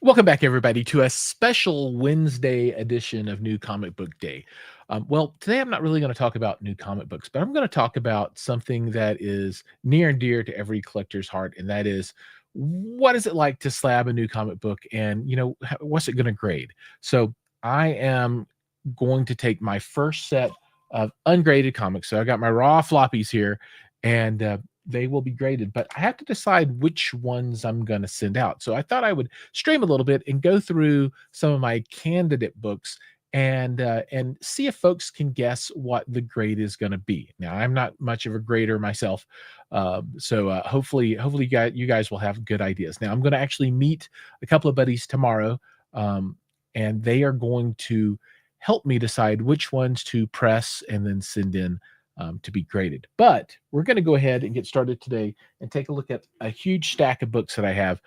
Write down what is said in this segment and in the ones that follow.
Welcome back, everybody, to a special Wednesday edition of New Comic Book Day. Well, today I'm not really going to talk about new comic books, but I'm going to talk about something that is near and dear to every collector's heart, and that is what is it like to slab a new comic book, and what's it going to grade? So I am going to take my first set of ungraded comics. So I got my raw floppies here, and they will be graded, but I have to decide which ones I'm going to send out. So I thought I would stream a little bit and go through some of my candidate books and see if folks can guess what the grade is going to be. Now, I'm not much of a grader myself, so hopefully you guys will have good ideas. Now, I'm going to actually meet a couple of buddies tomorrow, and they are going to help me decide which ones to press and then send in to be graded. But we're going to go ahead and get started today and take a look at a huge stack of books that I have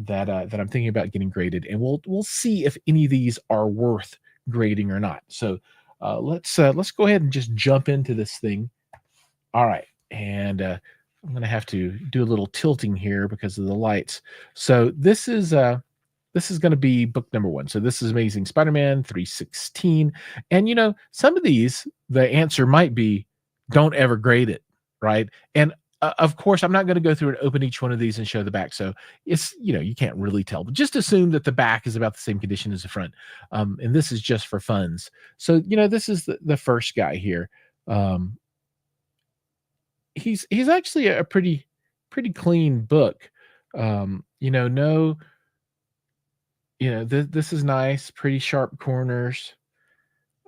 that I'm thinking about getting graded, and we'll see if any of these are worth grading or not. So let's go ahead and just jump into this thing. All right, and I'm going to have to do a little tilting here because of the lights. So this is going to be book number 1. So this is Amazing Spider-Man 316, and some of these the answer might be don't ever grade it, right? And of course, I'm not going to go through and open each one of these and show the back. So it's, you can't really tell, but just assume that the back is about the same condition as the front. And this is just for funds. So, this is the first guy here. He's actually a pretty clean book. This is nice, pretty sharp corners.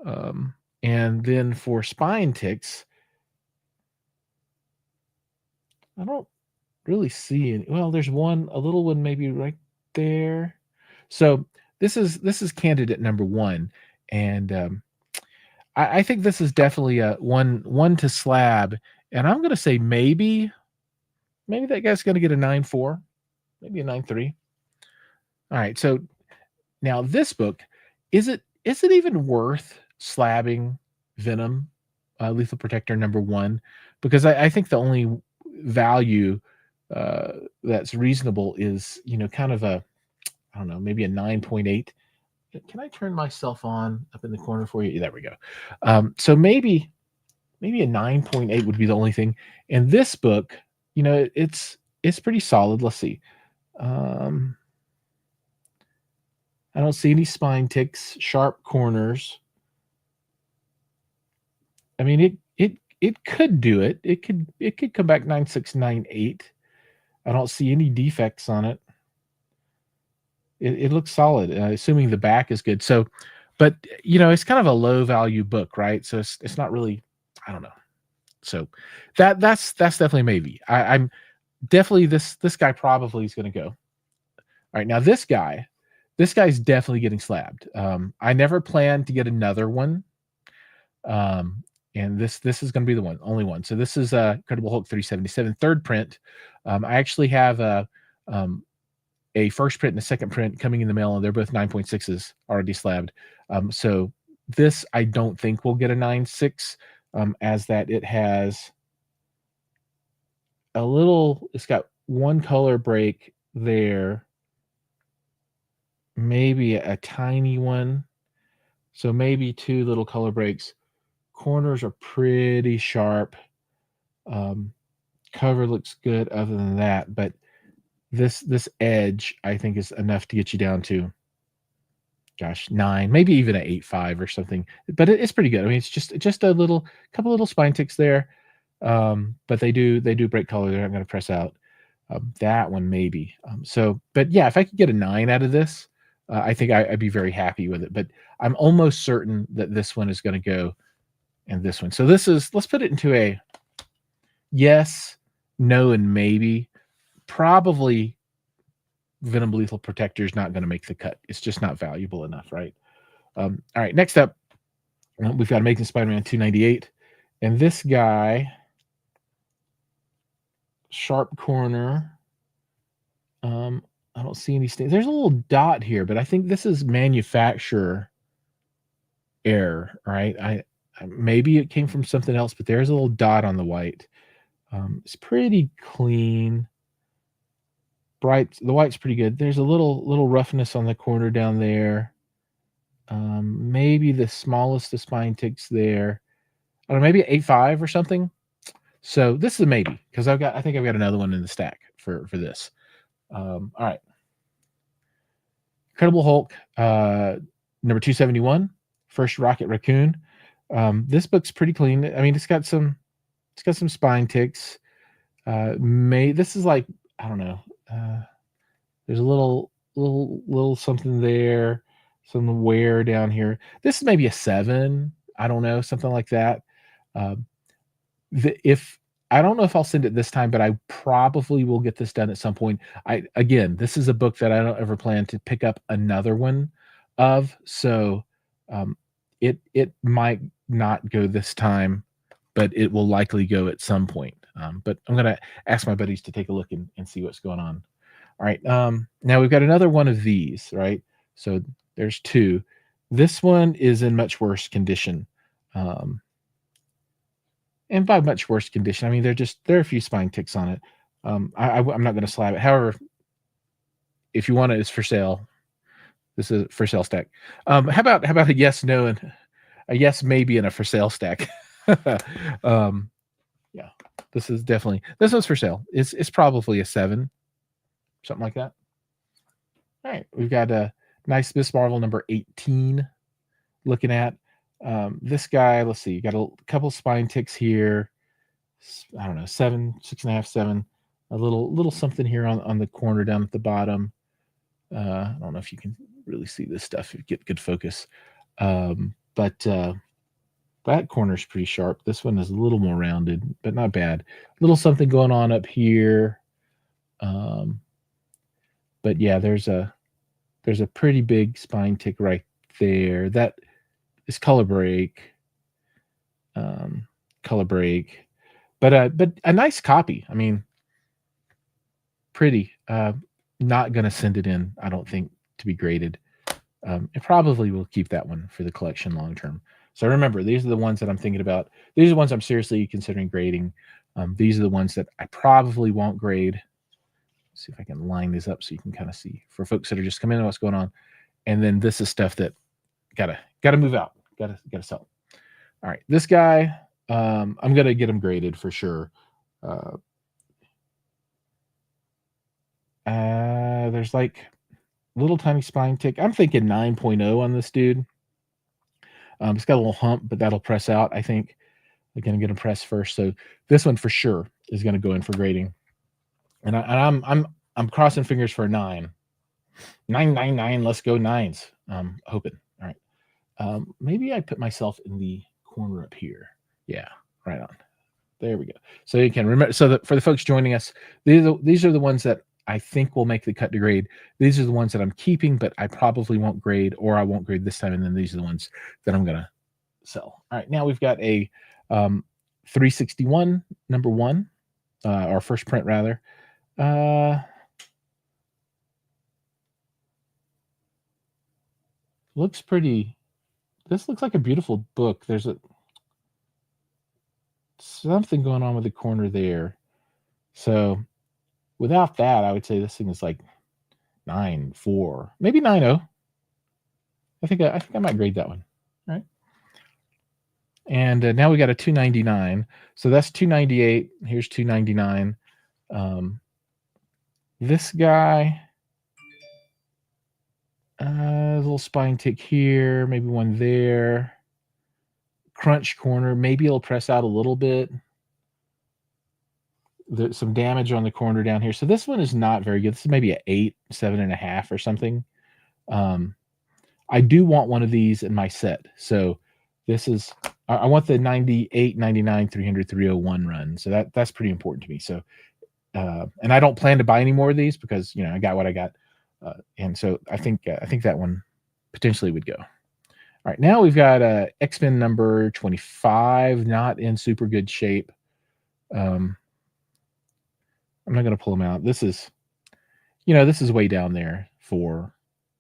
And then for spine ticks, I don't really see any. Well, there's a little one maybe right there. So this is candidate number 1, and I think this is definitely a one to slab. And I'm going to say maybe that guy's going to get a 9.4, maybe a 9.3. All right. So now this book, is it even worth slabbing Venom, Lethal Protector number 1? Because I think the only value that's reasonable is kind of a, I don't know, maybe a 9.8. Can I turn myself on up in the corner for you? There we go. So maybe a 9.8 would be the only thing. And this book, it's pretty solid. Let's see. I don't see any spine ticks, sharp corners. I mean, it could do it. It could come back 9.6, 9.8. I don't see any defects on it. It looks solid, assuming the back is good. So, but it's kind of a low value book, right? So it's not really, I don't know. So that's definitely maybe. I'm definitely this guy probably is going to go. All right, now this guy's definitely getting slabbed. I never planned to get another one. And this is going to be the only one. So this is Incredible Hulk 377 third print. I actually have a first print and a second print coming in the mail, and they're both 9.6s already slabbed. So this I don't think will get a 9.6, as that it has it's got one color break there, maybe a tiny one, so maybe 2 little color breaks. Corners are pretty sharp. Cover looks good other than that, but this edge I think is enough to get you down to, gosh, 9, maybe even an 8.5 or something. But it's pretty good. I mean, it's just a couple little spine ticks there, but they do break color. They're not going to press out. That one maybe. But yeah, if I could get a 9 out of this, I think I'd be very happy with it. But I'm almost certain that this one is going to go. And this one. So let's put it into a yes, no, and maybe. Probably Venom Lethal Protector is not going to make the cut. It's just not valuable enough, right? All right, next up, we've got Amazing Spider-Man 298. And this guy, sharp corner. I don't see any stains. There's a little dot here, but I think this is manufacturer error, right? Maybe it came from something else, but there's a little dot on the white. It's pretty clean. The white's pretty good. There's a little roughness on the corner down there. Maybe the smallest of spine ticks there. I don't know, maybe 8.5 or something. So this is a maybe, because I think I've got another one in the stack for this. All right. Incredible Hulk, number 271, First Rocket Raccoon. This book's pretty clean. I mean, it's got some spine ticks. This is like, I don't know. There's a little something there, some wear down here. This is maybe a 7. I don't know, something like that. If I don't know if I'll send it this time, but I probably will get this done at some point. Again, this is a book that I don't ever plan to pick up another one of, so it might not go this time, but it will likely go at some point. But I'm gonna ask my buddies to take a look and see what's going on. All right, now we've got another one of these, right? So there's 2. This one is in much worse condition. And by much worse condition, I mean, there are a few spine ticks on it. I'm not going to slab it. However, if you want it, it's for sale. This is a for sale stack. How about a yes, no, and a yes, maybe, and a for sale stack? Yeah, this one's for sale. It's probably a 7, something like that. All right, we've got a nice Miss Marvel number 18 looking at. This guy, let's see, you got a couple spine ticks here. I don't know, 7, 6.5, 7. A little something here on the corner down at the bottom. I don't know if you can really see this stuff. Get good focus. But that corner's pretty sharp. This one is a little more rounded, but not bad. Little something going on up here. But yeah, there's a pretty big spine tick right there. That is color break. But a nice copy. I mean, pretty. Not gonna send it in, I don't think, to be graded. It probably will keep that one for the collection long term. So remember, these are the ones that I'm thinking about. These are the ones I'm seriously considering grading. These are the ones that I probably won't grade. Let's see if I can line these up so you can kind of see for folks that are just coming in what's going on. And then this is stuff that gotta move out, gotta sell. All right, this guy, I'm gonna get him graded for sure. There's like little tiny spine tick. I'm thinking 9.0 on this dude. It's got a little hump, but that'll press out, I think. I'm gonna get him pressed first. So this one for sure is gonna go in for grading. And I'm crossing fingers for a 9. 9. Let's go 9s. Hoping. All right. Maybe I put myself in the corner up here. Yeah, right on. There we go. So you can remember. So that for the folks joining us, these are the ones that I think will make the cut to grade. These are the ones that I'm keeping, but I probably won't grade, or I won't grade this time. And then these are the ones that I'm gonna sell. All right. Now we've got a 361 number 1, our first print rather. Looks pretty. This looks like a beautiful book. There's something going on with the corner there. So without that, I would say this thing is like 9.4, maybe 9.0. I think I might grade that one. All right. And now we got a 299. So that's 298. Here's 299. This guy, a little spine tick here, maybe one there. Crunch corner, maybe it'll press out a little bit. There's some damage on the corner down here. So this one is not very good. This is maybe an 8, 7.5 or something. I do want one of these in my set. So this is, I want the 98, 99, 300, 301 run. So that's pretty important to me. So, and I don't plan to buy any more of these because, I got what I got. And so I think that one potentially would go. All right, now we've got X-Men number 25, not in super good shape. I'm not going to pull them out. This is, this is way down there for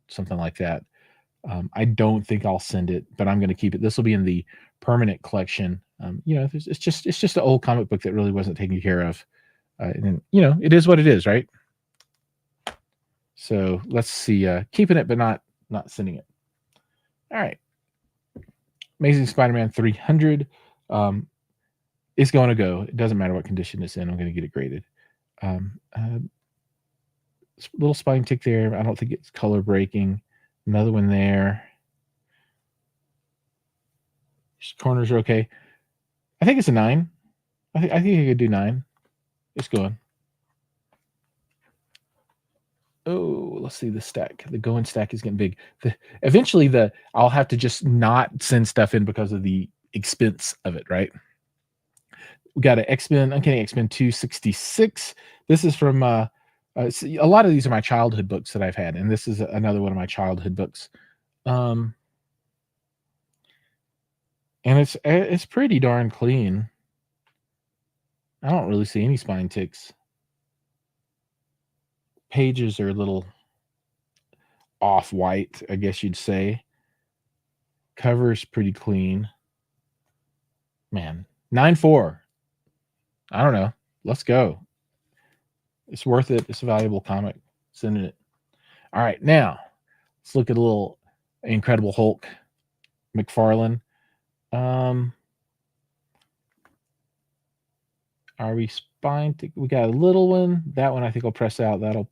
something like that. I don't think I'll send it, but I'm going to keep it. This will be in the permanent collection. It's just an old comic book that really wasn't taken care of. And it is what it is, right? So let's see, keeping it, but not sending it. All right. Amazing Spider-Man 300 is going to go. It doesn't matter what condition it's in. I'm going to get it graded. Little spine tick there. I don't think it's color breaking. Another one there. Corners are okay. I think it's a 9. I think I could do 9. It's going. Oh, let's see the stack. The going stack is getting big. Eventually, I'll have to just not send stuff in because of the expense of it, right? We got an X-Men, Uncanny X-Men 266. This is from a lot of these are my childhood books that I've had, and this is another one of my childhood books. And it's pretty darn clean. I don't really see any spine ticks. Pages are a little off-white, I guess you'd say. Cover's pretty clean. Man, 9.4. I don't know. Let's go. It's worth it. It's a valuable comic. Sending it. All right, now let's look at a little Incredible Hulk, McFarlane. Are we spine? We got a little one. That one I think I'll press out. That'll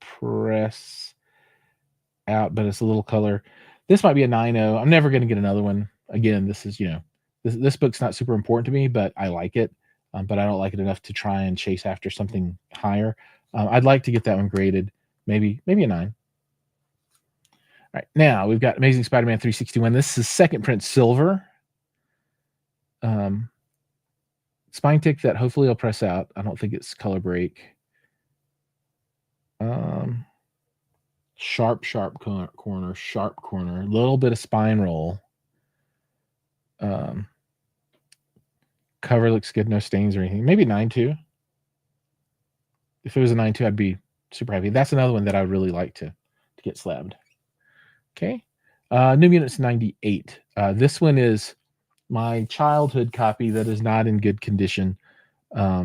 press out, but it's a little color. This might be a 9.0. I'm never going to get another one. Again, this is, this book's not super important to me, but I like it. But I don't like it enough to try and chase after something higher. I'd like to get that one graded. Maybe a 9. All right, now we've got Amazing Spider-Man 361. This is second print silver. Spine tick that hopefully will press out. I don't think it's color break. Sharp corner, sharp corner. A little bit of spine roll. Cover looks good, no stains or anything. Maybe 9.2. If it was a 9.2, I'd be super happy. That's another one that I would really like to get slabbed. Okay. New Mutants 98. This one is my childhood copy that is not in good condition. A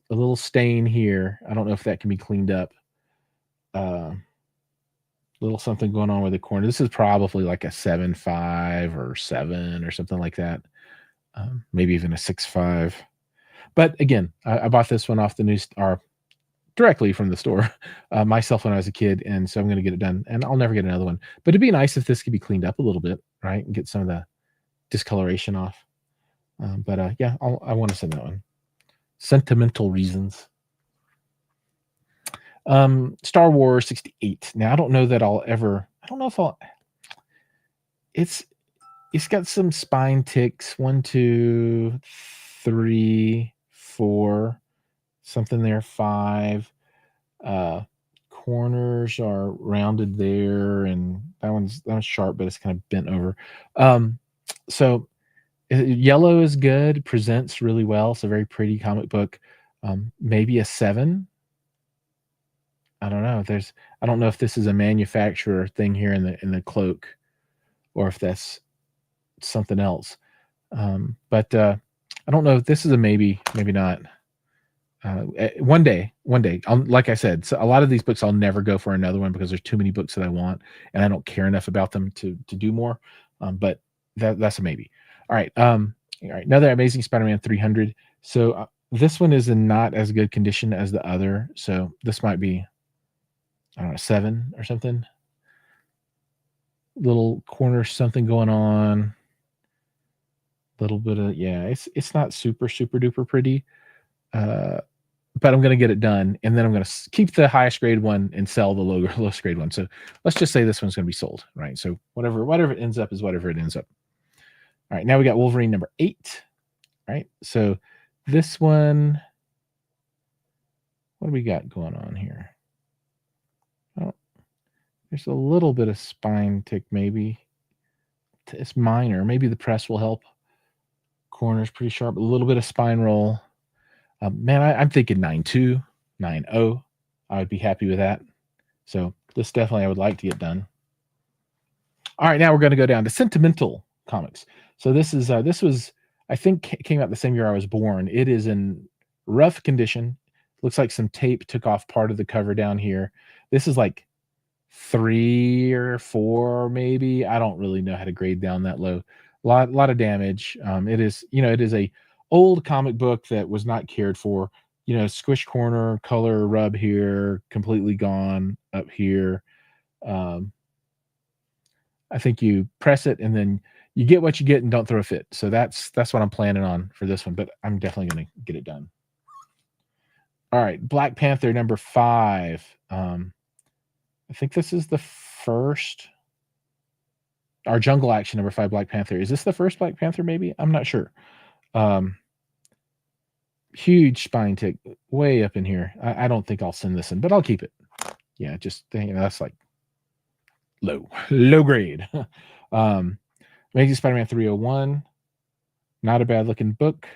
little stain here. I don't know if that can be cleaned up. Little something going on with the corner. This is probably like a 7.5 or 7 or something like that. Maybe even a 6.5. But again, I bought this one off the news or directly from the store myself when I was a kid, and so I'm going to get it done, and I'll never get another one. But it'd be nice if this could be cleaned up a little bit, right, and get some of the discoloration off. Yeah, I want to send that one. Sentimental reasons. Star Wars 68. Now I don't know that I'll ever. I don't know if I'll. It's got some spine ticks. 1, 2, 3, 4, something there. 5. Corners are rounded there, and that one's sharp, but it's kind of bent over. So yellow is good. Presents really well. It's a very pretty comic book. Maybe a 7. I don't know. I don't know if this is a manufacturer thing here in the cloak, or if that's something else. But I don't know if this is a maybe not. One day, like I said, so a lot of these books I'll never go for another one because there's too many books that I want, and I don't care enough about them to do more. But that's a maybe. All right. All right. Another Amazing Spider-Man 300. So this one is in not as good condition as the other. So this might be, I don't know, 7 or something. Little corner something going on. Little bit of, yeah, it's not super duper pretty. But I'm going to get it done, and then I'm going to keep the highest grade one and sell the lowest grade one. So let's just say this one's going to be sold, right? So whatever it ends up is whatever it ends up. All right, now we got Wolverine number 8, right? So this one, what do we got going on here? Oh, there's a little bit of spine tick, maybe. It's minor. Maybe the press will help. Corner's pretty sharp. A little bit of spine roll. Man, I'm thinking 9.2, 9.0. I would be happy with that. So this definitely I would like to get done. All right, now we're going to go down to Sentimental Comics. So this was, I think, came out the same year I was born. It is in rough condition. Looks like some tape took off part of the cover down here, This is like 3 or 4, maybe. I don't really know how to grade down that low. Lot of damage. It is, it is a old comic book that was not cared for. Squish corner, color rub here, completely gone up here. I think you press it and then you get what you get and don't throw a fit. So that's what I'm planning on for this one, but I'm definitely going to get it done. All right, Black Panther number 5. I think this is the first. Our Jungle Action number 5, Black Panther. Is this the first Black Panther? Maybe, I'm not sure. Huge spine tick way up in here. I don't think I'll send this in, but I'll keep it. Yeah, just that's like low grade. Amazing Spider-Man 301. Not a bad looking book.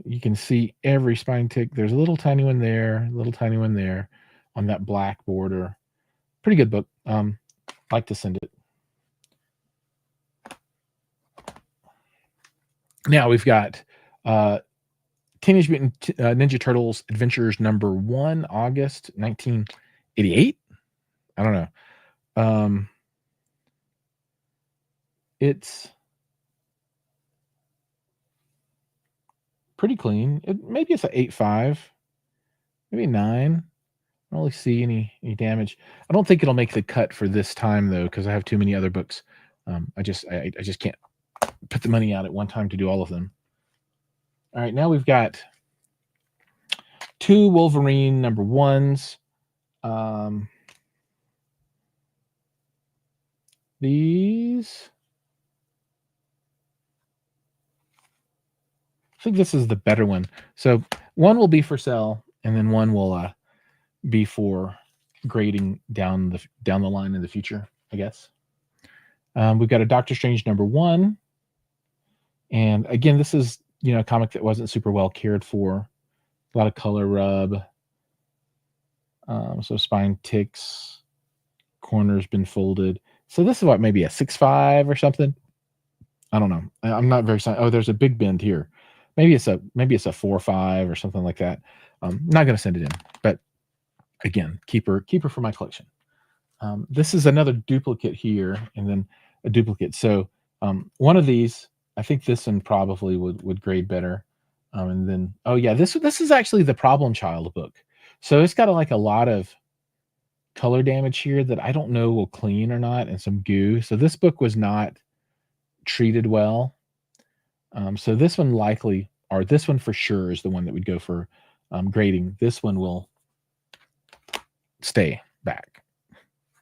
You can see every spine tick. There's a little tiny one there, little tiny one there on that black border. Pretty good book. Like to send it. Now we've got Teenage Mutant Ninja Turtles Adventures number 1, August 1988. I don't know. It's pretty clean. Maybe it's an 8.5, maybe 9. I don't really see any damage. I don't think it'll make the cut for this time though, because I have too many other books. I just can't put the money out at one time to do all of them. All right, now we've got 2 Wolverine number 1s. These, I think this is the better one. So one will be for sale, and then one will be for grading down the line in the future, I guess. We've got a Doctor Strange number 1, and again, this is a comic that wasn't super well cared for. A lot of color rub, so spine ticks, corner's been folded. So this is what, maybe a 6.5 or something. I don't know. I'm not very. Oh, there's a big bend here. Maybe it's a 4.5 or something like that. Not going to send it in, but again, keeper for my collection. This is another duplicate here, and then a duplicate. So one of these, I think this one probably would grade better. And then, oh yeah, this is actually the Problem Child book. So it's got a lot of color damage here that I don't know will clean or not, and some goo. So this book was not treated well. So this one likely, or this one for sure, is the one that would go for grading. This one will stay back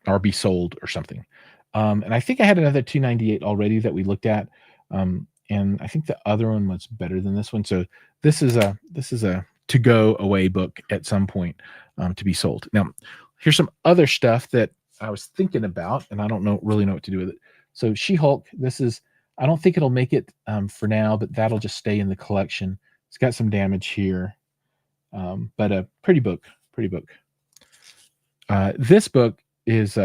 or be sold or something. And I think I had another 298 already that we looked at. And I think the other one was better than this one. So this is a to go away book at some point to be sold. Now, here's some other stuff that I was thinking about, and I don't really know what to do with it. So She-Hulk, this is, I don't think it'll make it for now, but that'll just stay in the collection. It's got some damage here, but a pretty book. This book is,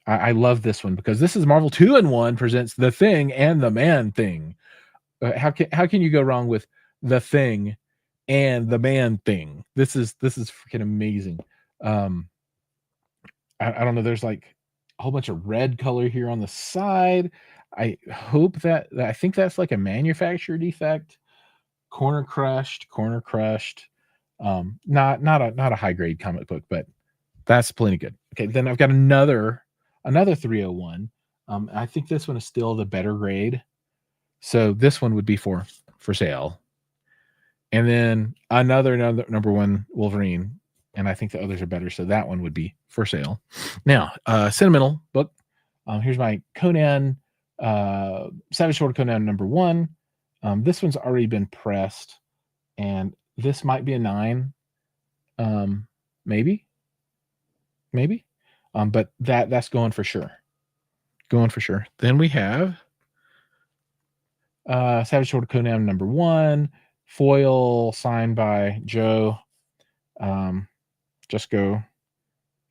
I love this one because this is Marvel 2-in-1 presents The Thing and the Man-Thing. How can you go wrong with The Thing and the Man-Thing? This is freaking amazing. I don't know. There's like a whole bunch of red color here on the side. I hope that I think that's like a manufacturer defect. Corner crushed. Not a high grade comic book, but that's plenty good. Okay, then I've got another 301. I think this one is still the better grade. So this one would be for sale. And then another number 1 Wolverine. And I think the others are better. So that one would be for sale. Now, sentimental book. Here's my Conan, Savage Sword Conan number 1. This one's already been pressed. And this might be a 9. Maybe. But that's going for sure. Then we have Savage Sword Conan number 1. Foil signed by Joe. Just go,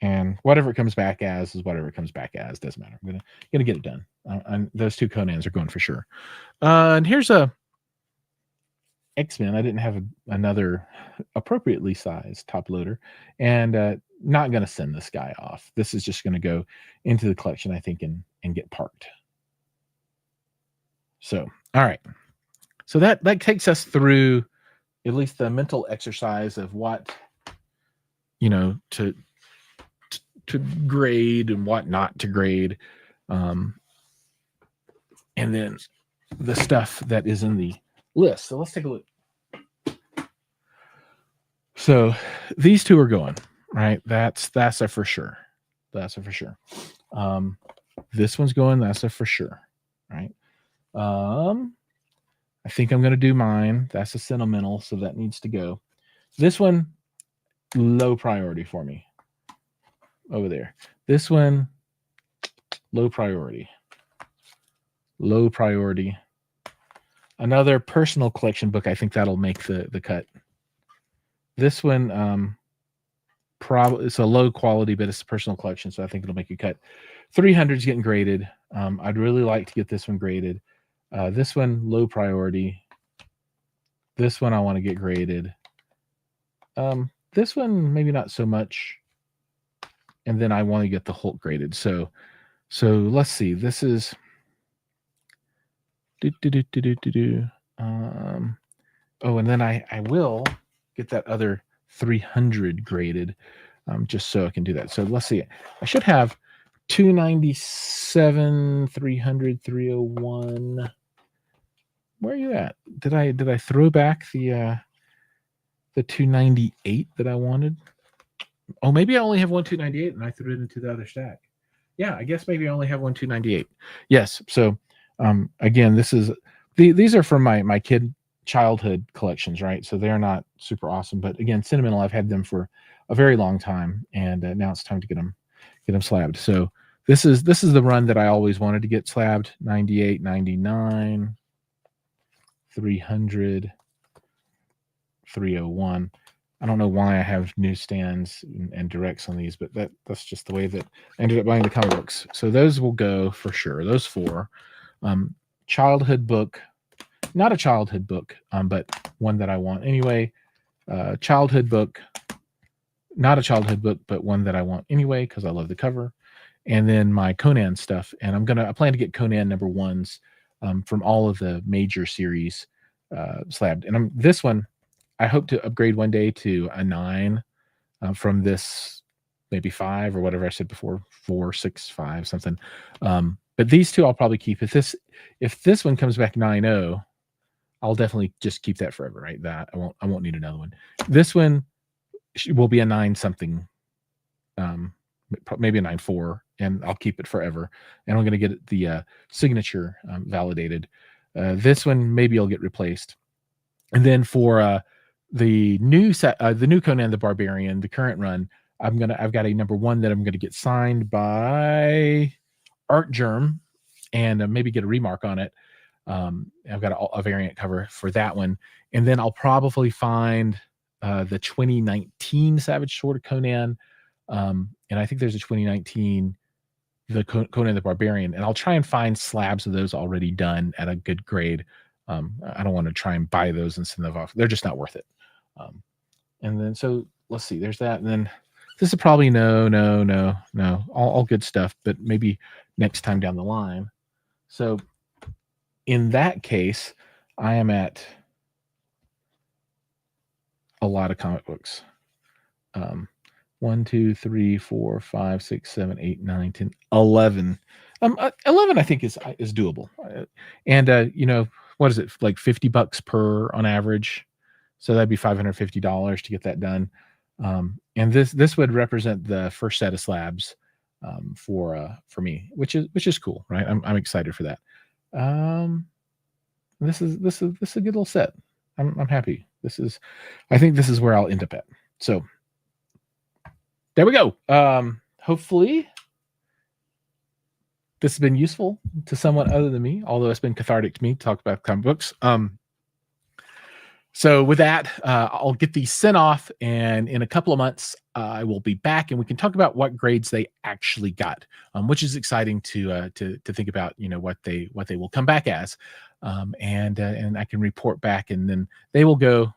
and whatever it comes back as is whatever it comes back as. Doesn't matter. I'm gonna get it done. And those 2 Conans are going for sure. And here's a X-Men. I didn't have another appropriately sized top loader, and not going to send this guy off. This is just going to go into the collection, I think, and get parked. So, all right. So that takes us through at least the mental exercise of what, to grade and what not to grade. And then the stuff that is in the list. So let's take a look. So these two are going, right? That's a for sure. That's a for sure. This one's going, that's a for sure. Right. I think I'm going to do mine. That's a sentimental, so that needs to go. This one, low priority for me. Over there. This one, low priority. Low priority. Another personal collection book. I think that'll make the cut. This one, probably it's a low quality, but it's a personal collection, so I think it'll make a cut. 300 is getting graded. I'd really like to get this one graded. This one, low priority. This one I want to get graded. This one, maybe not so much. And then I want to get the Hulk graded. So let's see. This is oh, and then I will get that other 300 graded, just so I can do that. So let's see. I should have 297, 300, 301. Where are you at? Did I throw back the 298 that I wanted? Oh, maybe I only have one 298 and I threw it into the other stack. Yeah, I guess maybe I only have one 298. Yes. So again, these are from my kid childhood collections, right? So they're not super awesome, but again, sentimental. I've had them for a very long time, and now it's time to get them slabbed. So this is the run that I always wanted to get slabbed. 98, 99, 300, 301. I don't know why I have newsstands and directs on these, but that's just the way that I ended up buying the comic books. So those will go for sure. Those four. Childhood book, not a childhood book, but one that I want anyway. Childhood book, not a childhood book, but one that I want anyway because I love the cover. And then my Conan stuff, and I plan to get Conan number ones from all of the major series slabbed. And this one, I hope to upgrade one day to a 9 from this, maybe 5 or whatever I said before, 4, 6, 5, something. But these two I'll probably keep. If this one comes back 9.0, I'll definitely just keep that forever, right? That I won't need another one. This one will be a 9 something, maybe a 9.4, and I'll keep it forever. And I'm going to get the signature validated. This one maybe I'll get replaced. And then for the new Conan the Barbarian, the current run, I've got a number 1 that I'm going to get signed by Art Germ, and maybe get a remark on it. I've got a variant cover for that one, and then I'll probably find the 2019 Savage Sword Conan, and I think there's a 2019 the Conan the Barbarian, and I'll try and find slabs of those already done at a good grade. I don't want to try and buy those and send them off. They're just not worth it. And then so let's see. There's that, and then this is probably no, all good stuff, but maybe next time down the line. So in that case, I am at a lot of comic books. 1, 2, 3, 4, 5, 6, 7, 8, 9, 10, 11. 11 I think is doable. And what is it, like $50 per on average? So that'd be $550 to get that done. And this would represent the first set of slabs for me, which is cool, right? I'm excited for that. This is a good little set. I'm happy. I think this is where I'll end up at. So there we go. Hopefully this has been useful to someone other than me, although it's been cathartic to me to talk about comic books. So with that, I'll get these sent off, and in a couple of months, I will be back and we can talk about what grades they actually got, which is exciting to think about. What they will come back as, and I can report back, and then they will go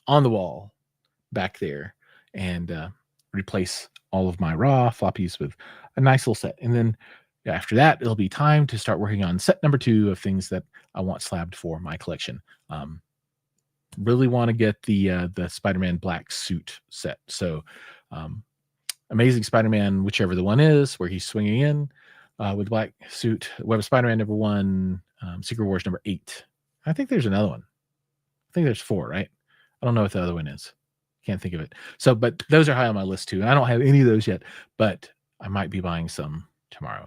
on the wall back there and replace all of my raw floppies with a nice little set. And then after that, it'll be time to start working on set number 2 of things that I want slabbed for my collection. Really want to get the Spider-Man black suit set. So Amazing Spider-Man, whichever the one is, where he's swinging in with the black suit. Web of Spider-Man number 1, Secret Wars number 8. I think there's another one. I think there's 4, right? I don't know what the other one is. Can't think of it. So, but those are high on my list too. And I don't have any of those yet, but I might be buying some tomorrow.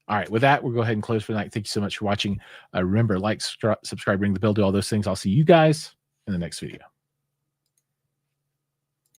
All right. With that, we'll go ahead and close for the night. Thank you so much for watching. Remember, like, subscribe, ring the bell, do all those things. I'll see you guys in the next video.